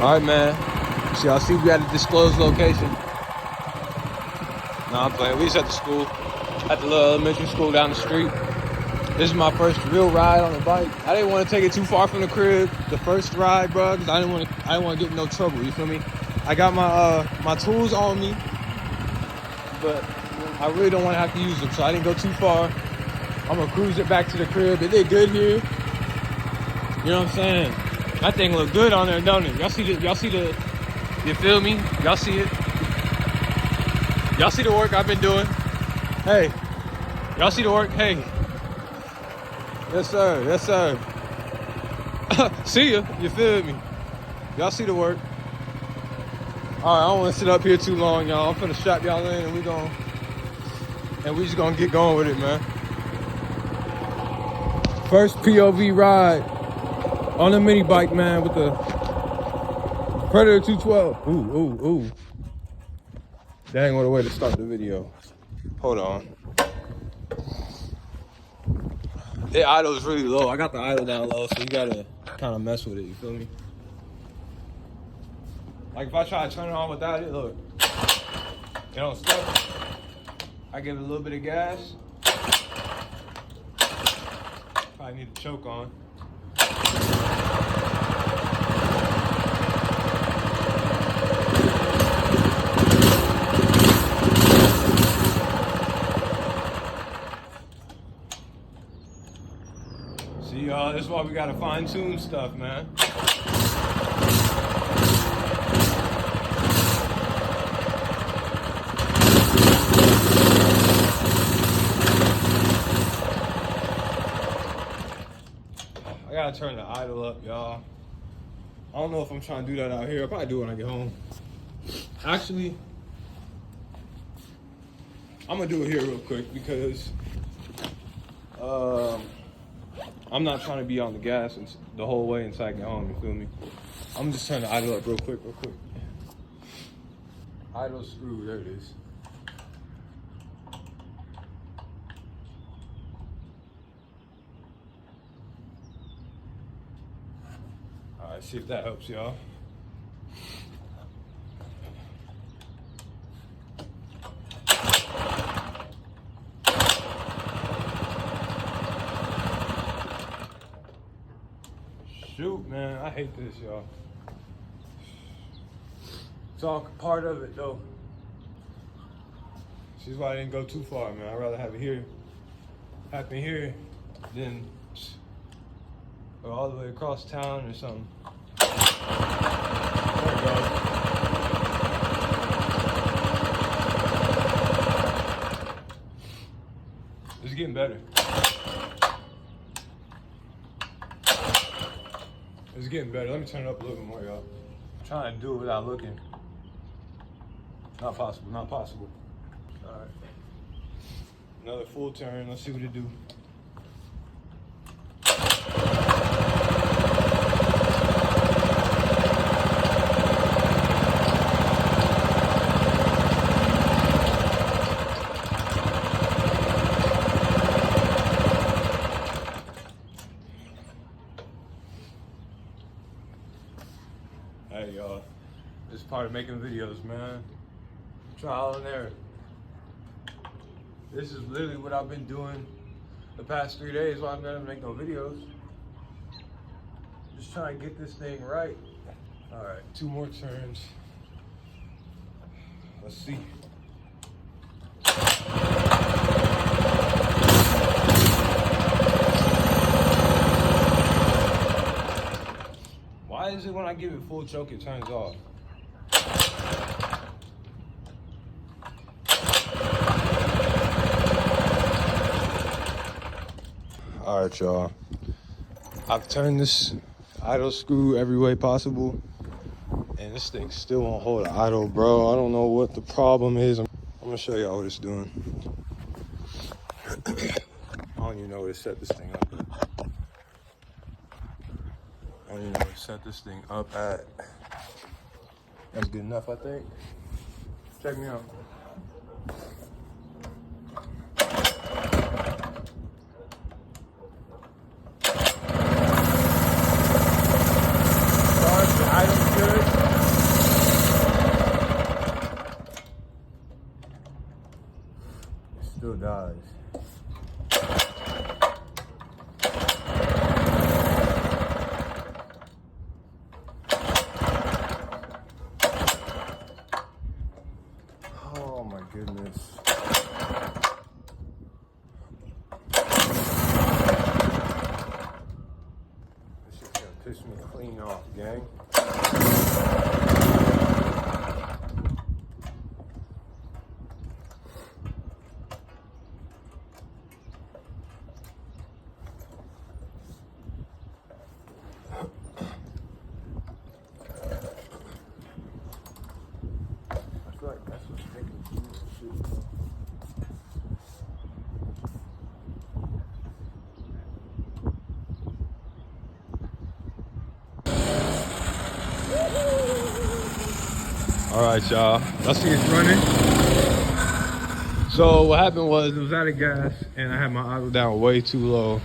All right, man. So y'all see we at a disclosed location. Nah, I'm playing. We just at the school, at the little elementary school down the street. This is my first real ride on the bike. I didn't want to take it too far from the crib. The first ride, bro, because I didn't want to get in no trouble. You feel me? I got my tools on me, but I really don't want to have to use them, so I didn't go too far. I'm gonna cruise it back to the crib. It did good here. You know what I'm saying? That thing look good on there, don't it? Y'all see the, you feel me? Y'all see it? Y'all see the work I've been doing? Hey, y'all see the work? Hey. Yes, sir. Yes, sir. See ya. You feel me? Y'all see the work? All right, I don't want to sit up here too long, y'all. I'm finna strap y'all in, and we just gonna get going with it, man. First POV ride on a mini bike, man, with the Predator 212. Ooh. That ain't what a way to start the video. Hold on. The idle is really low. I got the idle down low, so you gotta kind of mess with it. You feel me? Like if I try to turn it on without it, look, it don't start. I give it a little bit of gas. Probably need to choke on. See, y'all, this is why we gotta fine-tune stuff, man. I gotta turn the idle up, y'all. I don't know if I'm trying to do that out here. I'll probably do it when I get home. Actually, I'm gonna do it here real quick because I'm not trying to be on the gas the whole way until I get home, you feel me? I'm just turning the idle up real quick. Idle screw, there it is. All right, see if that helps y'all. Shoot, man, I hate this, y'all. It's all part of it, though. This is why I didn't go too far, man. I'd rather have it here, happen here, than go all the way across town or something. There we go. It's getting better. It's getting better. Let me turn it up a little bit more, y'all. I'm trying to do it without looking. Not possible, not possible. All right. Another full turn. Let's see what it do. Hey, y'all. This is part of making videos, man. Trial and error. This is literally what I've been doing the past 3 days while I'm gonna make no videos. Just trying to get this thing right. All right, 2 more turns. Let's see. Why is it when I give it full choke, it turns off? All right, y'all. I've turned this idle screw every way possible, and this thing still won't hold the idle, bro. I don't know what the problem is. I'm gonna show y'all what it's doing. I don't even know where to set this thing up. I don't even know where to set this thing up at. That's good enough, I think. Check me out. Item's good. nice. This shit's gonna piss me clean off, gang. I feel like that's what's making me do shit. All right, y'all. Y'all see it's running. So what happened was it was out of gas and I had my idle down way too low.